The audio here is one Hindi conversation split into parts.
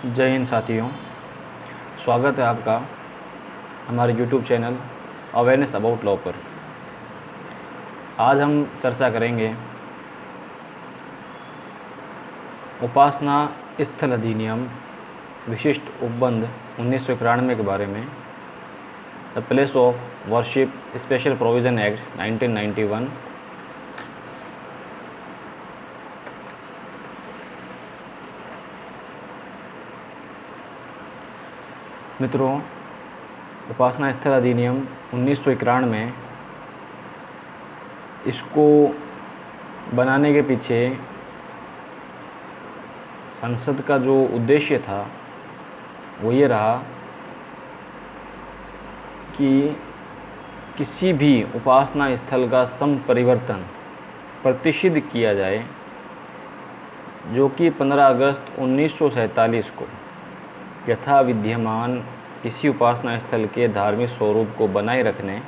जय हिंद साथियों, स्वागत है आपका हमारे YouTube channel awareness about law पर। आज हम चर्चा करेंगे उपासना स्थल अधिनियम विशिष्ट उपबंध 1991 के बारे में, the place of worship special provision act 1991। मित्रों, उपासना स्थल अधिनियम 1991 इसको बनाने के पीछे संसद का जो उद्देश्य था वो ये रहा कि किसी भी उपासना स्थल का संपरिवर्तन प्रतिषिद्ध किया जाए, जो कि 15 अगस्त 1947 को यथा विद्यमान किसी उपासना स्थल के धार्मिक स्वरूप को बनाए रखने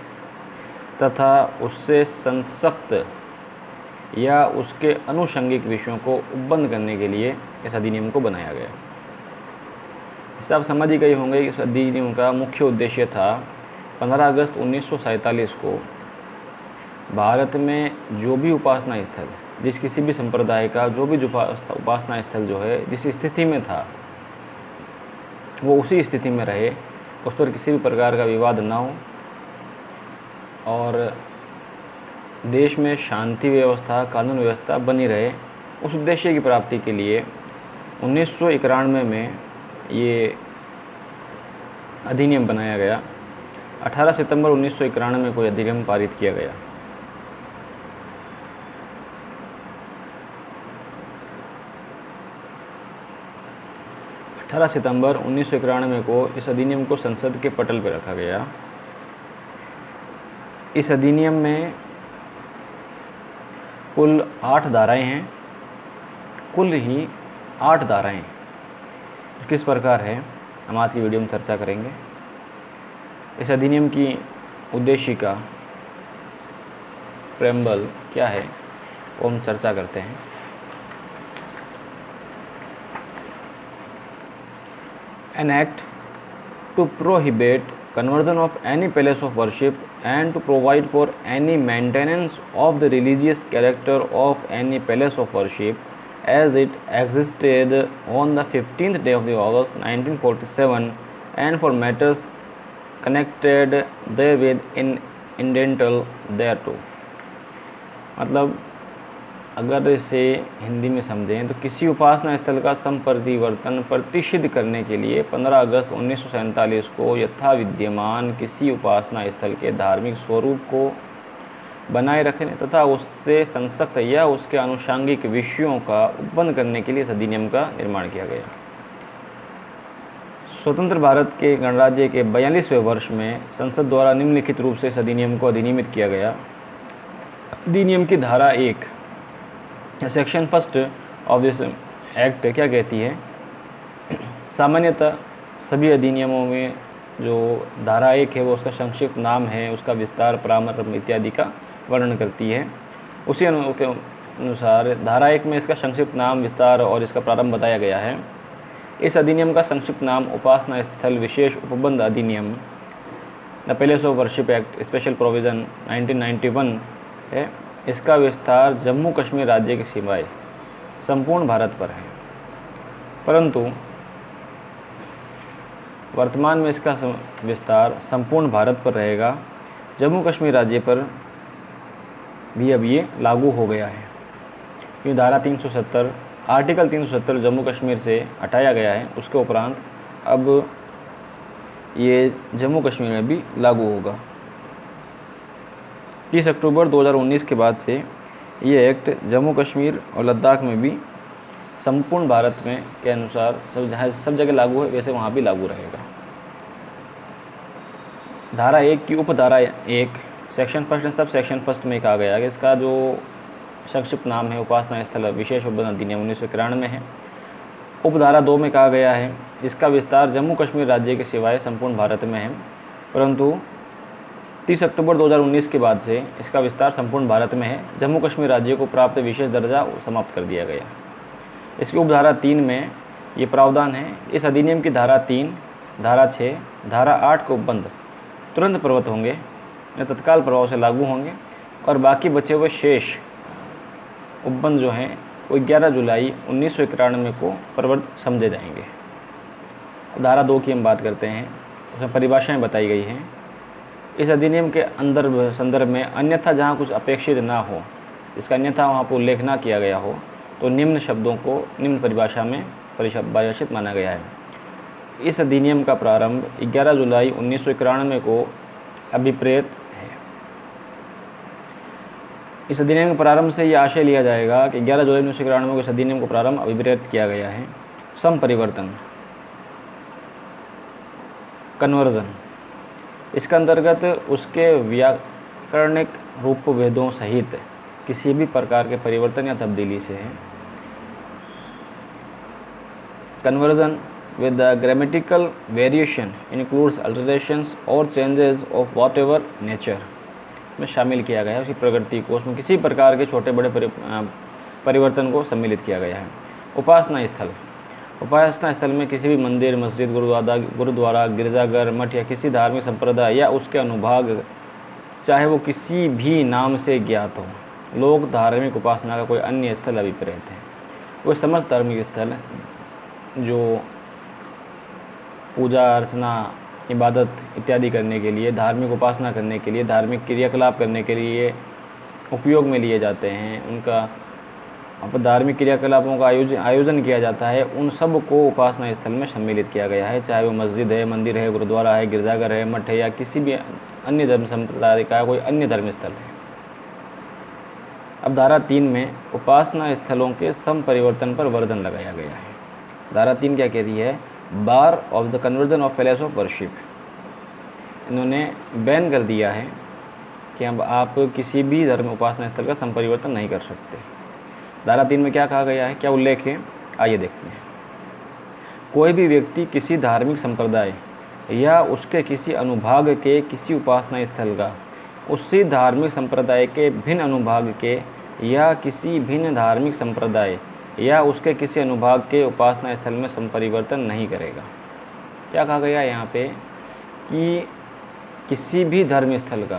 तथा उससे संसक्त या उसके अनुषंगिक विषयों को उपबंध करने के लिए इस अधिनियम को बनाया गया। इससे आप समझ ही गए होंगे कि इस अधिनियम का मुख्य उद्देश्य था 15 अगस्त 1947 को भारत में जो भी उपासना स्थल, जिस किसी भी संप्रदाय का जो भी उपासना स्थल जो है जिस स्थिति में था वो उसी स्थिति में रहे, उस पर किसी भी प्रकार का विवाद ना हो और देश में शांति व्यवस्था, कानून व्यवस्था बनी रहे। उस उद्देश्य की प्राप्ति के लिए 1991 में ये अधिनियम बनाया गया। 18 सितंबर 1991 को यह अधिनियम पारित किया गया। सितंबर 1991 को इस अधिनियम को संसद के पटल पर रखा गया। इस अधिनियम में कुल 8 धाराएं हैं, कुल ही 8 धाराएं। किस प्रकार है हम आज की वीडियो में चर्चा करेंगे। इस अधिनियम की उद्देशिका प्रेम्बल क्या है वो हम चर्चा करते हैं। An act to prohibit conversion of any place of worship and to provide for any maintenance of the religious character of any place of worship as it existed on the 15th day of the August 1947 and for matters connected therewith incidental thereto। मतलब अगर इसे हिंदी में समझें तो किसी उपासना स्थल का संपरिवर्तन प्रतिषिद्ध करने के लिए 15 अगस्त 1947 को यथा विद्यमान किसी उपासना स्थल के धार्मिक स्वरूप को बनाए रखने तथा उससे संसक्त या उसके आनुषंगिक विषयों का उपबंध करने के लिए इस अधिनियम का निर्माण किया गया। स्वतंत्र भारत के गणराज्य के 42वें वर्ष में संसद द्वारा निम्नलिखित रूप से इस अधिनियम को अधिनियमित किया गया। अधिनियम की धारा 1 सेक्शन 1 ऑफ दिस एक्ट क्या कहती है। सामान्यतः सभी अधिनियमों में जो धारा 1 है वो उसका संक्षिप्त नाम है, उसका विस्तार, परामर्श इत्यादि का वर्णन करती है। उसी अनुसार धारा 1 में इसका संक्षिप्त नाम, विस्तार और इसका प्रारंभ बताया गया है। इस अधिनियम का संक्षिप्त नाम उपासना स्थल विशेष उपबंध अधिनियम, the place of worship act special provision 1991 है। इसका विस्तार जम्मू कश्मीर राज्य की सीमाएं संपूर्ण भारत पर है, परंतु वर्तमान में इसका विस्तार संपूर्ण भारत पर रहेगा। जम्मू कश्मीर राज्य पर भी अब ये लागू हो गया है, क्योंकि धारा 370 आर्टिकल 370 जम्मू कश्मीर से हटाया गया है। उसके उपरांत अब ये जम्मू कश्मीर में भी लागू होगा। 30 अक्टूबर 2019 के बाद से ये एक्ट जम्मू कश्मीर और लद्दाख में भी संपूर्ण भारत में के अनुसार सब जगह लागू है, वैसे वहाँ भी लागू रहेगा। धारा 1 की उपधारा 1 सेक्शन 1 एंड सब सेक्शन 1 में कहा गया कि इसका जो संक्षिप्त नाम है उपासना स्थल विशेष उपबंध अधिनियम 1991 है। उपधारा 2 में कहा गया है इसका विस्तार जम्मू कश्मीर राज्य के सिवाय संपूर्ण भारत में है, परंतु 30 अक्टूबर 2019 के बाद से इसका विस्तार संपूर्ण भारत में है। जम्मू कश्मीर राज्य को प्राप्त विशेष दर्जा समाप्त कर दिया गया। इसकी उपधारा 3 में ये प्रावधान है। इस अधिनियम की धारा 3, धारा 6, धारा 8 के उपबंध तुरंत प्रवृत्त होंगे या तत्काल प्रभाव से लागू होंगे और बाकी बचे हुए शेष उपबंध जो हैं वो 11 जुलाई 1991 को प्रवृत्त समझे जाएंगे। धारा 2 की हम बात करते हैं, उसमें परिभाषाएं बताई गई हैं। इस अधिनियम के संदर्भ में अन्यथा जहाँ कुछ अपेक्षित ना हो, इसका अन्यथा वहाँ पर उल्लेख ना किया गया हो, तो निम्न शब्दों को निम्न परिभाषा में परिभाषित माना गया है। इस अधिनियम का प्रारंभ 11 जुलाई 1991 को अभिप्रेत है। इस अधिनियम के प्रारंभ से यह आशय लिया जाएगा कि 11 जुलाई 1991 को इस अधिनियम को प्रारंभ अभिप्रेत किया गया है। संपरिवर्तन, कन्वर्जन, इसका अंतर्गत उसके व्याकरणिक रूप भेदों सहित किसी भी प्रकार के परिवर्तन या तब्दीली से है। Conversion with the grammatical variation includes alterations or changes of whatever nature में शामिल किया गया है। उसकी प्रकृति को, उसमें किसी प्रकार के छोटे बड़े परिवर्तन को सम्मिलित किया गया है। उपासना स्थल, उपासना स्थल में किसी भी मंदिर, मस्जिद, गुरुद्वारा, गिरजाघर, मठ या किसी धार्मिक संप्रदाय या उसके अनुभाग, चाहे वो किसी भी नाम से ज्ञात हो, लोक धार्मिक उपासना का कोई अन्य स्थल अभिप्रेत है। वो समस्त धार्मिक स्थल जो पूजा अर्चना, इबादत इत्यादि करने के लिए, धार्मिक उपासना करने के लिए, धार्मिक क्रियाकलाप करने के लिए उपयोग में लिए जाते हैं, उनका धार्मिक क्रियाकलापों का आयोजन किया जाता है, उन सब को उपासना स्थल में सम्मिलित किया गया है। चाहे वो मस्जिद है, मंदिर है, गुरुद्वारा है, गिरजाघर है, मठ है या किसी भी अन्य धर्म संप्रदाय का कोई अन्य धर्म स्थल है। अब धारा 3 में उपासना स्थलों के संपरिवर्तन पर वर्जन लगाया गया है। धारा 3 क्या कह रही है? Bar of the conversion of place of worship. इन्होंने बैन कर दिया है कि अब आप किसी भी धर्म उपासना स्थल का संपरिवर्तन नहीं कर सकते। धारा 3 में क्या कहा गया है, क्या उल्लेख है, आइए देखते हैं। कोई भी व्यक्ति किसी धार्मिक संप्रदाय या उसके किसी अनुभाग के किसी उपासना स्थल का उसी धार्मिक संप्रदाय के भिन्न अनुभाग के या किसी भिन्न धार्मिक संप्रदाय या उसके किसी अनुभाग के उपासना स्थल में संपरिवर्तन नहीं करेगा। क्या कहा गया है यहाँ पे कि किसी भी धर्म स्थल का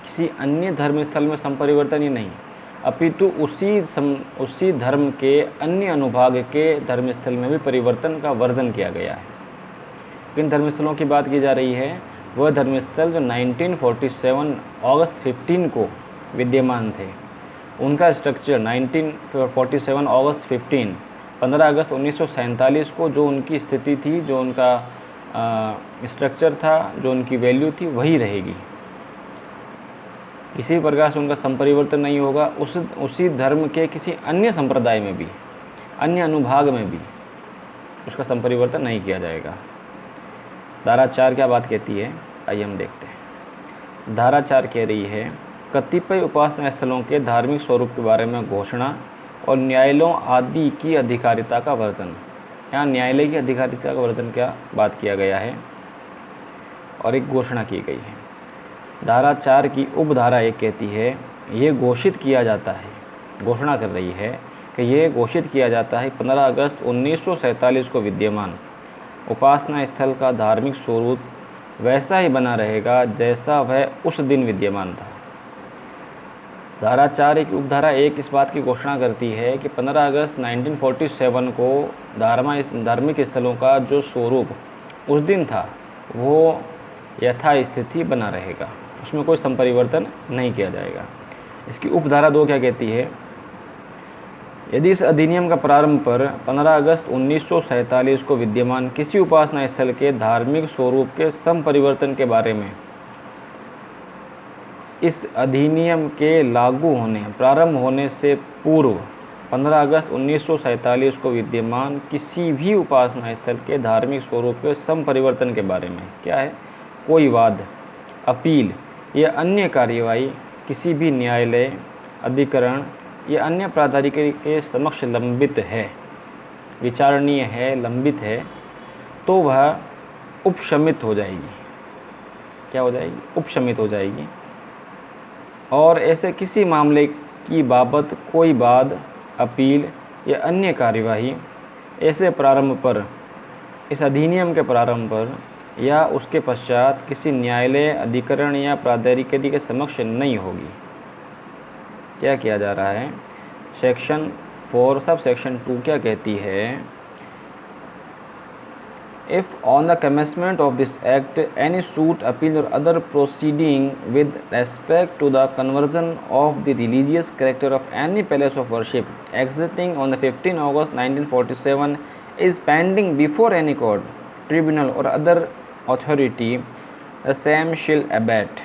किसी अन्य धर्म स्थल में संपरिवर्तन ही नहीं, अपितु उसी धर्म के अन्य अनुभाग के धर्म स्थल में भी परिवर्तन का वर्जन किया गया है। किन धर्मस्थलों की बात की जा रही है? वह धर्मस्थल जो 1947 अगस्त 15 को विद्यमान थे, उनका स्ट्रक्चर 1947 अगस्त 15 अगस्त 1947 को जो उनकी स्थिति थी, जो उनका स्ट्रक्चर था, जो उनकी वैल्यू थी, वही रहेगी। किसी प्रकार से उनका संपरिवर्तन नहीं होगा। उसी धर्म के किसी अन्य संप्रदाय में भी, अन्य अनुभाग में भी उसका संपरिवर्तन नहीं किया जाएगा। धारा 4 क्या बात कहती है, आइए हम देखते हैं। धारा 4 कह रही है कतिपय उपासना स्थलों के धार्मिक स्वरूप के बारे में घोषणा और न्यायालयों आदि की अधिकारिता का वर्णन। यहाँ न्यायालय की अधिकारिता का वर्णन क्या बात किया गया है और एक घोषणा की गई है। धारा 4 की उपधारा 1 कहती है ये घोषित किया जाता है, घोषणा कर रही है कि ये घोषित किया जाता है 15 अगस्त 1947 को विद्यमान उपासना स्थल का धार्मिक स्वरूप वैसा ही बना रहेगा जैसा वह उस दिन विद्यमान था। धारा 4 की उपधारा 1 इस बात की घोषणा करती है कि 15 अगस्त 1947 को धार्मिक स्थलों का जो स्वरूप उस दिन था वो यथास्थिति बना रहेगा, उसमें कोई संपरिवर्तन नहीं किया जाएगा। इसकी उपधारा 2 क्या कहती है? यदि इस अधिनियम का प्रारंभ पर 15 अगस्त 1947 को विद्यमान किसी उपासना स्थल के धार्मिक स्वरूप के संपरिवर्तन के बारे में इस अधिनियम के लागू होने प्रारंभ होने से पूर्व 15 अगस्त 1947 को विद्यमान किसी भी उपासना स्थल के धार्मिक स्वरूप के संपरिवर्तन के बारे में क्या है, कोई वाद, अपील या अन्य कार्यवाही किसी भी न्यायालय, अधिकरण या अन्य प्राधिकारी के समक्ष लंबित है, विचारणीय है, लंबित है, तो वह उपशमित हो जाएगी। क्या हो जाएगी? उपशमित हो जाएगी। और ऐसे किसी मामले की बाबत कोई वाद, अपील या अन्य कार्यवाही ऐसे प्रारंभ पर, इस अधिनियम के प्रारंभ पर या उसके पश्चात किसी न्यायालय, अधिकरण या प्राधिकारी के समक्ष नहीं होगी। क्या किया जा रहा है? सेक्शन 4 सब सेक्शन 2 क्या कहती है? If on the commencement of this act any suit, appeal or other proceeding with respect to the conversion of the religious character of any place of worship existing on the 15 August 1947 is pending before any court, tribunal or other authority, the same shall abate,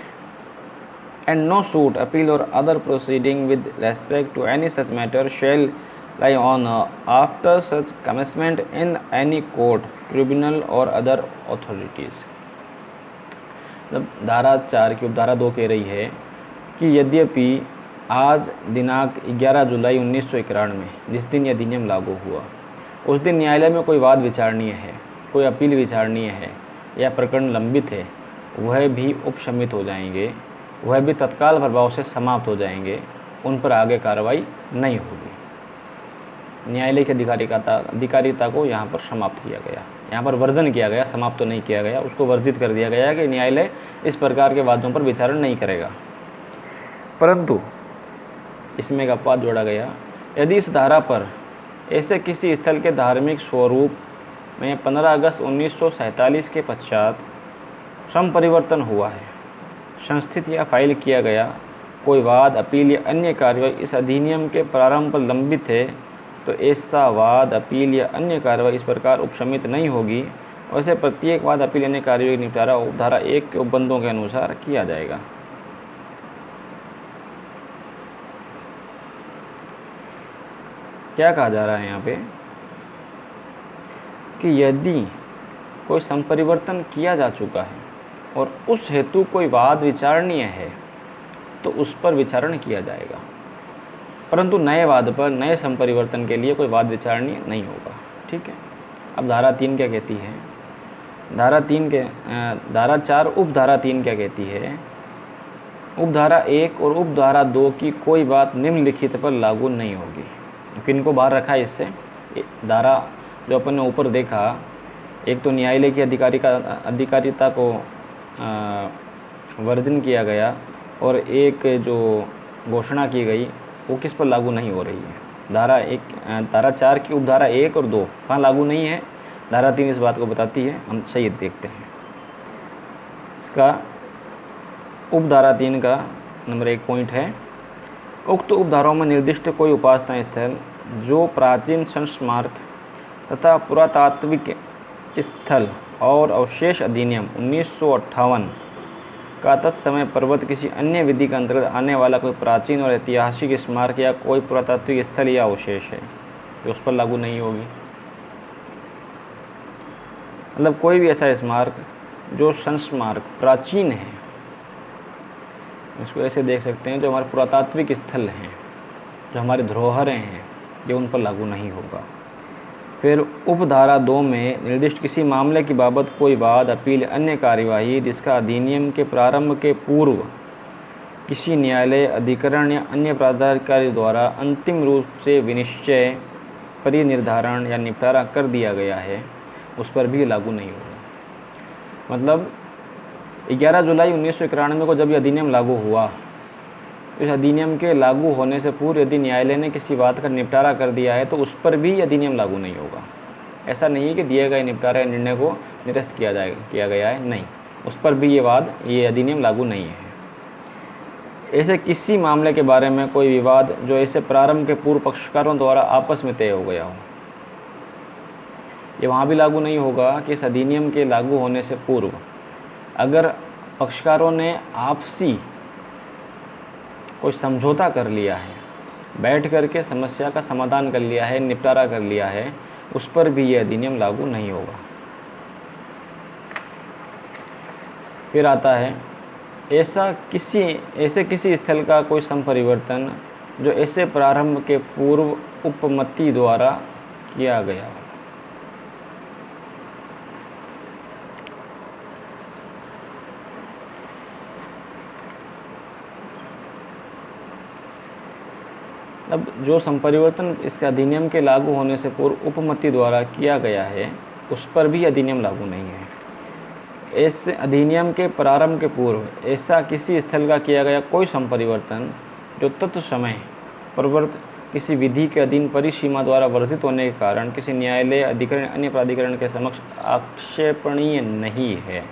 and no suit, appeal or other proceeding with respect to any such matter shall lie on after such commencement in any court, tribunal और अदर अथॉरिटीज़। मतलब धारा 4 की उपधारा 2 कह रही है कि यद्यपि आज दिनांक 11 जुलाई 1991 में जिस दिन यह अधिनियम लागू हुआ, उस दिन न्यायालय में कोई वाद विचारणीय है, कोई अपील विचारणीय है या प्रकरण लंबित है, वह भी उपशमित हो जाएंगे, वह भी तत्काल प्रभाव से समाप्त हो जाएंगे, उन पर आगे कार्रवाई नहीं होगी। न्यायालय की अधिकारिता को यहाँ पर समाप्त किया गया, यहाँ पर वर्जन किया गया, समाप्त तो नहीं किया गया, उसको वर्जित कर दिया गया कि न्यायालय इस प्रकार के वादों पर विचारण नहीं करेगा। परंतु इसमें एक अपवाद जोड़ा गया, यदि इस धारा पर ऐसे किसी स्थल के धार्मिक स्वरूप में 15 अगस्त 1947 के पश्चात संपरिवर्तन हुआ है, संस्थित या फाइल किया गया कोई वाद, अपील या अन्य कार्रवाई इस अधिनियम के प्रारंभ पर लंबित है, तो ऐसा वाद, अपील या अन्य कार्रवाई इस प्रकार उपशमित नहीं होगी। वैसे प्रत्येक वाद, अपील, अन्य कार्रवाई का निपटारा उपधारा 1 के उपबंधों के अनुसार किया जाएगा। क्या कहा जा रहा है यहाँ पे कि यदि कोई संपरिवर्तन किया जा चुका है और उस हेतु कोई वाद विचारणीय है तो उस पर विचारण किया जाएगा, परंतु नए वाद पर, नए संपरिवर्तन के लिए कोई वाद विचारणीय नहीं होगा। ठीक है। अब धारा 3 क्या कहती है? धारा 4 उपधारा 3 क्या कहती है? उपधारा 1 और उपधारा 2 की कोई बात निम्नलिखित पर लागू नहीं होगी। किनको बाहर रखा है इससे? धारा जो अपन ने ऊपर देखा, एक तो न्यायालय की अधिकारिता को वर्जन किया गया और एक जो घोषणा की गई वो किस पर लागू नहीं हो रही है। धारा 4 की उपधारा 1 और 2 कहाँ लागू नहीं है? धारा 3 इस बात को बताती है। हम सही देखते हैं इसका। उपधारा 3 का नंबर 1 पॉइंट है, उक्त उपधाराओं में निर्दिष्ट कोई उपासना स्थल जो प्राचीन संस्मारक तथा पुरातात्विक स्थल और अवशेष अधिनियम 1958 का तत्समय पर्वत किसी अन्य विधि के अंतर्गत आने वाला कोई प्राचीन और ऐतिहासिक स्मारक या कोई पुरातात्विक स्थल या अवशेष है, जो उस पर लागू नहीं होगी। मतलब कोई भी ऐसा स्मारक जो संस्मारक प्राचीन है, इसको ऐसे देख सकते हैं, जो हमारे पुरातात्विक स्थल हैं, जो हमारी धरोहरें हैं, ये उन पर लागू नहीं होगा। फिर उपधारा 2 में निर्दिष्ट किसी मामले की बाबत कोई वाद, अपील, अन्य कार्यवाही जिसका अधिनियम के प्रारंभ के पूर्व किसी न्यायालय, अधिकरण या अन्य प्राधिकारी द्वारा अंतिम रूप से विनिश्चय, परिनिर्धारण या निपटारा कर दिया गया है, उस पर भी लागू नहीं होगा। मतलब 11 जुलाई 1991 को जब यह अधिनियम लागू हुआ, इस अधिनियम के लागू होने से पूर्व यदि न्यायालय ने किसी बात का निपटारा कर दिया है तो उस पर भी अधिनियम लागू नहीं होगा। ऐसा नहीं है कि दिए गए निपटारा निर्णय को निरस्त किया गया है, नहीं, उस पर भी ये अधिनियम लागू नहीं है। ऐसे किसी मामले के बारे में कोई विवाद जो ऐसे प्रारंभ के पूर्व पक्षकारों द्वारा आपस में तय हो गया हो, ये वहाँ भी लागू नहीं होगा कि इस अधिनियम के लागू होने से पूर्व अगर पक्षकारों ने आपसी कोई समझौता कर लिया है, बैठ करके समस्या का समाधान कर लिया है, निपटारा कर लिया है, उस पर भी यह अधिनियम लागू नहीं होगा। फिर आता है ऐसे किसी स्थल का कोई संपरिवर्तन जो ऐसे प्रारंभ के पूर्व उपमति द्वारा किया गया हो। अब जो संपरिवर्तन इसके अधिनियम के लागू होने से पूर्व उपमति द्वारा किया गया है उस पर भी अधिनियम लागू नहीं है। इस अधिनियम के प्रारंभ के पूर्व ऐसा किसी स्थल का किया गया कोई संपरिवर्तन जो तत्समय प्रवर्त किसी विधि के अधीन परिसीमा द्वारा वर्जित होने के कारण किसी न्यायालय, अधिकरण, अन्य प्राधिकरण के समक्ष आक्षेपणीय नहीं है।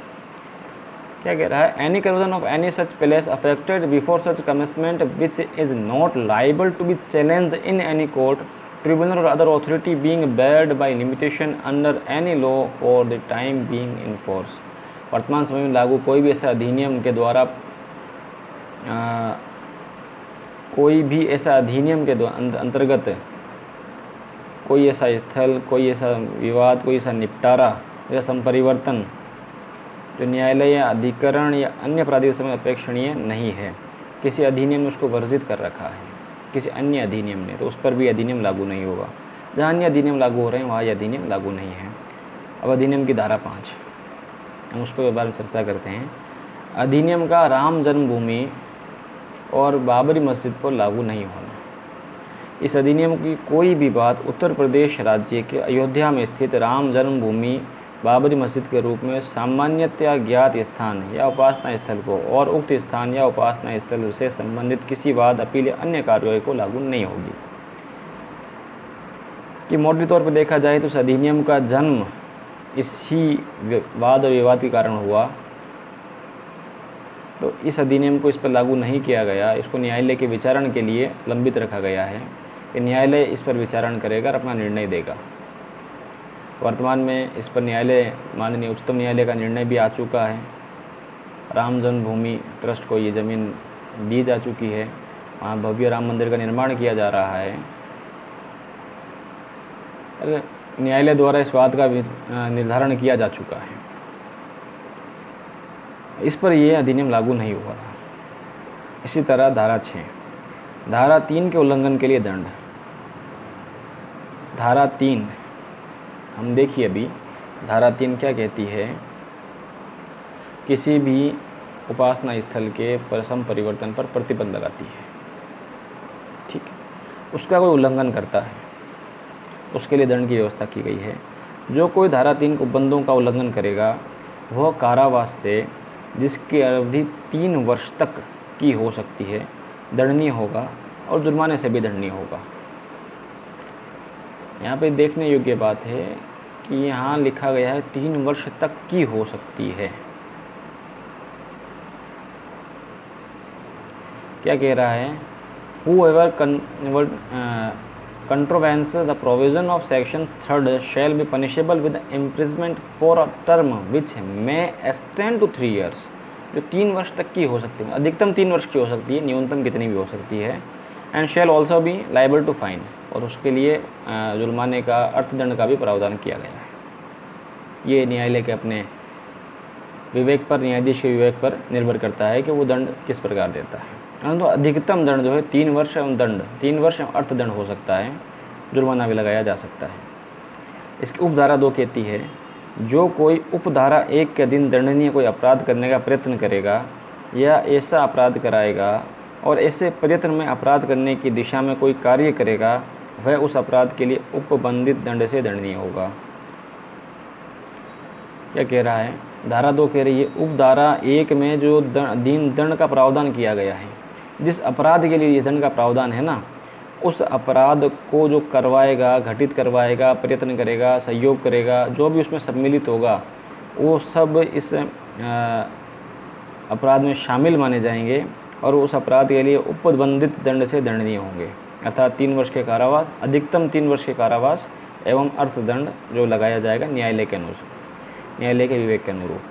क्या कह रहा है? Any conversion of any such place affected before such commencement which is not liable to be challenged in any court, tribunal और other authority being barred by limitation under any law for the time being in force. वर्तमान समय में लागू कोई भी ऐसा अधिनियम के द्वारा कोई भी ऐसा अधिनियम के अंतर्गत कोई ऐसा स्थल, कोई ऐसा विवाद, कोई ऐसा निपटारा या संपरिवर्तन जो न्यायालय या अधिकरण या अन्य प्राधिकरण समय अपेक्षणीय नहीं है। किसी अधिनियम ने उसको वर्जित कर रखा है, किसी अन्य अधिनियम ने, तो उस पर भी अधिनियम लागू नहीं होगा। जहाँ अन्य अधिनियम लागू हो रहे हैं वहाँ यह अधिनियम लागू नहीं है। अब अधिनियम की धारा 5 हम उस पर बारे में चर्चा करते हैं। अधिनियम का राम जन्मभूमि और बाबरी मस्जिद पर लागू नहीं होना। इस अधिनियम की कोई भी बात उत्तर प्रदेश राज्य के अयोध्या में स्थित राम जन्मभूमि बाबरी मस्जिद के रूप में सामान्यतया ज्ञात स्थान या उपासना स्थल को और उक्त स्थान या उपासना स्थल से संबंधित किसी वाद, अपील या अन्य कार्रवाई को लागू नहीं होगी। कि मोटे तौर पर देखा जाए तो इस अधिनियम का जन्म इसी वाद और विवाद के कारण हुआ, तो इस अधिनियम को इस पर लागू नहीं किया गया। इसको न्यायालय के विचारण के लिए लंबित रखा गया है कि न्यायालय इस पर विचारण करेगा और अपना निर्णय देगा। वर्तमान में इस पर न्यायालय, माननीय उच्चतम न्यायालय का निर्णय भी आ चुका है। राम जन्मभूमि ट्रस्ट को ये ज़मीन दी जा चुकी है, वहाँ भव्य राम मंदिर का निर्माण किया जा रहा है। न्यायालय द्वारा इस बात का निर्धारण किया जा चुका है, इस पर यह अधिनियम लागू नहीं हुआ था। इसी तरह धारा 6, धारा 3 के उल्लंघन के लिए दंड। धारा 3 हम देखिए अभी, धारा 3 क्या कहती है? किसी भी उपासना स्थल के संपरिवर्तन पर प्रतिबंध लगाती है। ठीक है, उसका कोई उल्लंघन करता है उसके लिए दंड की व्यवस्था की गई है। जो कोई धारा 3 उपबंधों का उल्लंघन करेगा वह कारावास से, जिसकी अवधि 3 वर्ष तक की हो सकती है, दंडनीय होगा और जुर्माने से भी दंडनीय होगा। यहाँ पे देखने योग्य बात है कि यहाँ लिखा गया है 3 वर्ष तक की हो सकती है। क्या कह रहा है? Whoever contravenes the provision of section 3rd shall be punishable with imprisonment for a term which may extend to 3 years। जो 3 वर्ष तक की हो सकती है, अधिकतम 3 वर्ष की हो सकती है, न्यूनतम कितनी भी हो सकती है। And shall also be liable to fine, और उसके लिए जुर्माने का, अर्थदंड का भी प्रावधान किया गया है। ये न्यायालय के अपने विवेक पर, न्यायाधीश के विवेक पर निर्भर करता है कि वो दंड किस प्रकार देता है। तो अधिकतम दंड जो है 3 वर्ष एवं दंड, 3 वर्ष एवं अर्थदंड हो सकता है, जुर्माना भी लगाया जा सकता है। इसकी उपधारा 2 कहती है, जो कोई उपधारा 1 के अधीन दंडनीय कोई अपराध करने का प्रयत्न करेगा या ऐसा अपराध कराएगा और ऐसे प्रयत्न में अपराध करने की दिशा में कोई कार्य करेगा, वह उस अपराध के लिए उपबंधित दंड से दंडनीय होगा। क्या कह रहा है? धारा 2 कह रही है, उपधारा 1 में जो दंड का प्रावधान किया गया है, जिस अपराध के लिए ये दंड का प्रावधान है ना, उस अपराध को जो करवाएगा, घटित करवाएगा, प्रयत्न करेगा, सहयोग करेगा, जो भी उसमें सम्मिलित होगा, वो सब इस अपराध में शामिल माने जाएंगे और उस अपराध के लिए उपबंधित दंड से दंडनीय होंगे। अर्थात 3 वर्ष के कारावास, अधिकतम 3 वर्ष के कारावास एवं अर्थदंड जो लगाया जाएगा न्यायालय के अनुसार, न्यायालय के विवेक के अनुरूप।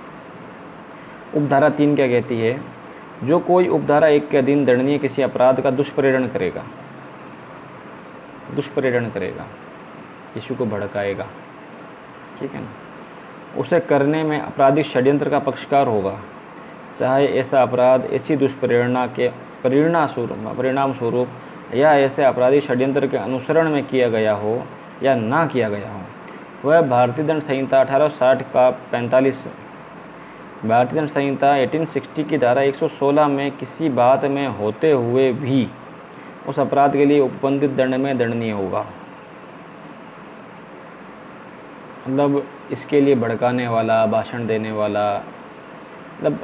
उपधारा 3 क्या कहती है? जो कोई उपधारा 1 के अधीन दंडनीय किसी अपराध का दुष्प्रेरण करेगा, किसी को भड़काएगा, ठीक है ना, उसे करने में आपराधिक षड्यंत्र का पक्षकार होगा, चाहे ऐसा अपराध ऐसी दुष्प्रेरणा के परिणाम स्वरूप या ऐसे आपराधिक षड्यंत्र के अनुसरण में किया गया हो या ना किया गया हो। वह भारतीय दंड संहिता 1860 का 45, भारतीय दंड संहिता 1860 की धारा 116 में किसी बात में होते हुए भी उस अपराध के लिए उपबंधित दंड में दंडनीय होगा। मतलब इसके लिए भड़काने वाला, भाषण देने वाला, मतलब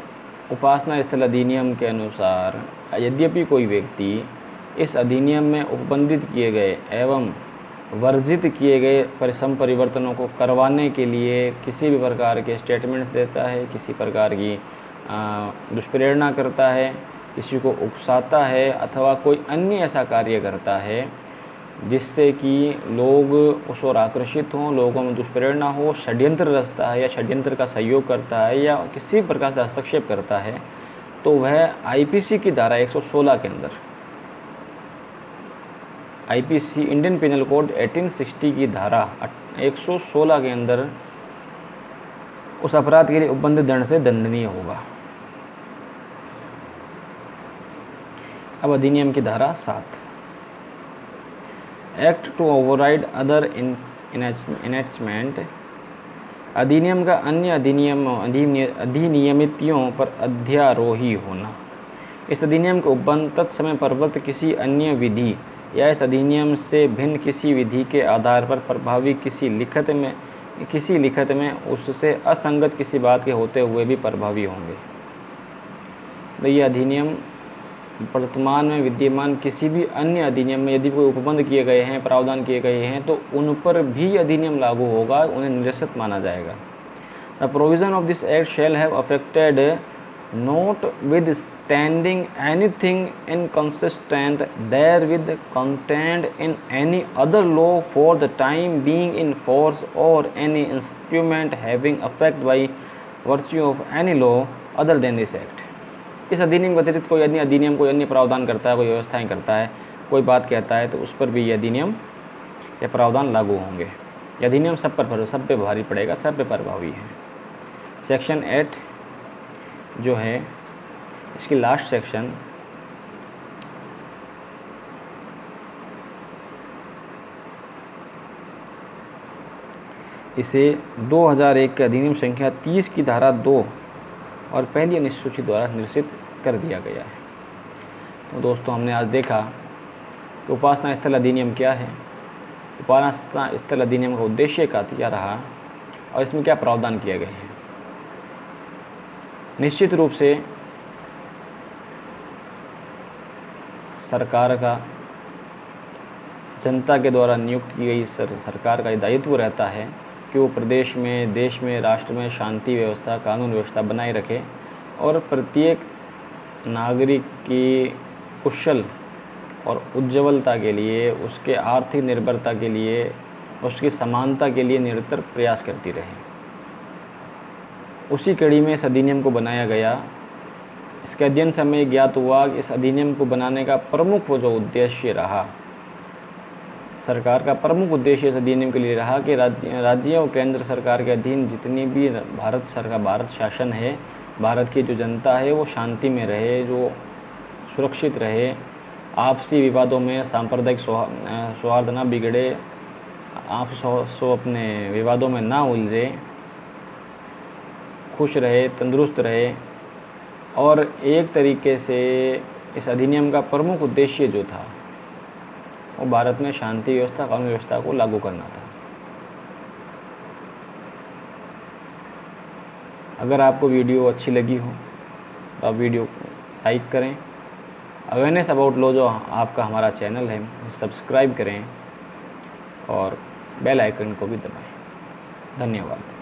उपासना स्थल अधिनियम के अनुसार यद्यपि कोई व्यक्ति इस अधिनियम में उपबंधित किए गए एवं वर्जित किए गए परिवर्तनों को करवाने के लिए किसी भी प्रकार के स्टेटमेंट्स देता है, किसी प्रकार की दुष्प्रेरणा करता है, किसी को उकसाता है अथवा कोई अन्य ऐसा कार्य करता है जिससे कि लोग उस ओर आकर्षित हों, लोगों में दुष्प्रेरणा हो, षड्यंत्र रचता है या षड्यंत्र का सहयोग करता है या किसी प्रकार से हस्तक्षेप करता है, तो वह आईपीसी की धारा 116 के अंदर, आईपीसी इंडियन पिनल कोड 1860 की धारा 116 के अंदर उस अपराध के लिए उपबंधित दंड से दंडनीय होगा। अब अधिनियम की धारा 7, act to override other enactment, अधिनियम का अन्य अधिनियमितियों पर अध्यारोही होना। इस अधिनियम के उपबंध तत्समय प्रवृत्त किसी अन्य विधि या इस अधिनियम से भिन्न किसी विधि के आधार पर प्रभावी किसी लिखित में उससे असंगत किसी बात के होते हुए भी प्रभावी होंगे। तो ये अधिनियम वर्तमान में विद्यमान किसी भी अन्य अधिनियम में यदि कोई उपबंध किए गए हैं, प्रावधान किए गए हैं, तो उन पर भी अधिनियम लागू होगा, उन्हें निरसित माना जाएगा। The provision of this act shall have affected notwithstanding anything inconsistent therewith contained in any other law for the time being in force or any instrument having effect by virtue of any law other than this act। इस अधिनियम के अतिरिक्त कोई अन्य अधिनियम कोई अन्य प्रावधान करता है, कोई व्यवस्थाएं करता है, कोई बात कहता है, तो उस पर भी ये अधिनियम या प्रावधान लागू होंगे। यह अधिनियम सब पे भारी पड़ेगा, सब पे प्रभावी है। सेक्शन 8 जो है इसकी लास्ट सेक्शन, इसे 2001 के अधिनियम संख्या 30 की धारा 2 और पहली अनुसूची द्वारा निरसित कर दिया गया है। तो दोस्तों, हमने आज देखा कि उपासना स्थल अधिनियम क्या है, उपासना स्थल अधिनियम का उद्देश्य क्या रहा और इसमें क्या प्रावधान किए गए हैं। निश्चित रूप से सरकार का जनता के द्वारा नियुक्त की गई सरकार का दायित्व रहता है कि वो प्रदेश में, देश में, राष्ट्र में शांति व्यवस्था, कानून व्यवस्था बनाए रखे और प्रत्येक नागरिक की कुशल और उज्ज्वलता के लिए, उसके आर्थिक निर्भरता के लिए, उसकी समानता के लिए निरंतर प्रयास करती रहे। उसी कड़ी में इस अधिनियम को बनाया गया। इसके अध्ययन से हमें ज्ञात हुआ कि इस अधिनियम को बनाने का प्रमुख जो उद्देश्य रहा, सरकार का प्रमुख उद्देश्य इस अधिनियम के लिए रहा कि राज्य और केंद्र सरकार के अधीन जितनी भी भारत शासन है, भारत की जो जनता है वो शांति में रहे, जो सुरक्षित रहे, आपसी विवादों में सांप्रदायिक सौहार्द ना बिगड़े, आप अपने विवादों में ना उलझे, खुश रहे, तंदुरुस्त रहे। और एक तरीके से इस अधिनियम का प्रमुख उद्देश्य जो था वो भारत में शांति व्यवस्था, कानून व्यवस्था को लागू करना था। अगर आपको वीडियो अच्छी लगी हो तो आप वीडियो को लाइक करें। अवेयरनेस अबाउट लॉ जो आपका हमारा चैनल है, सब्सक्राइब करें और बेल आइकन को भी दबाएं। धन्यवाद।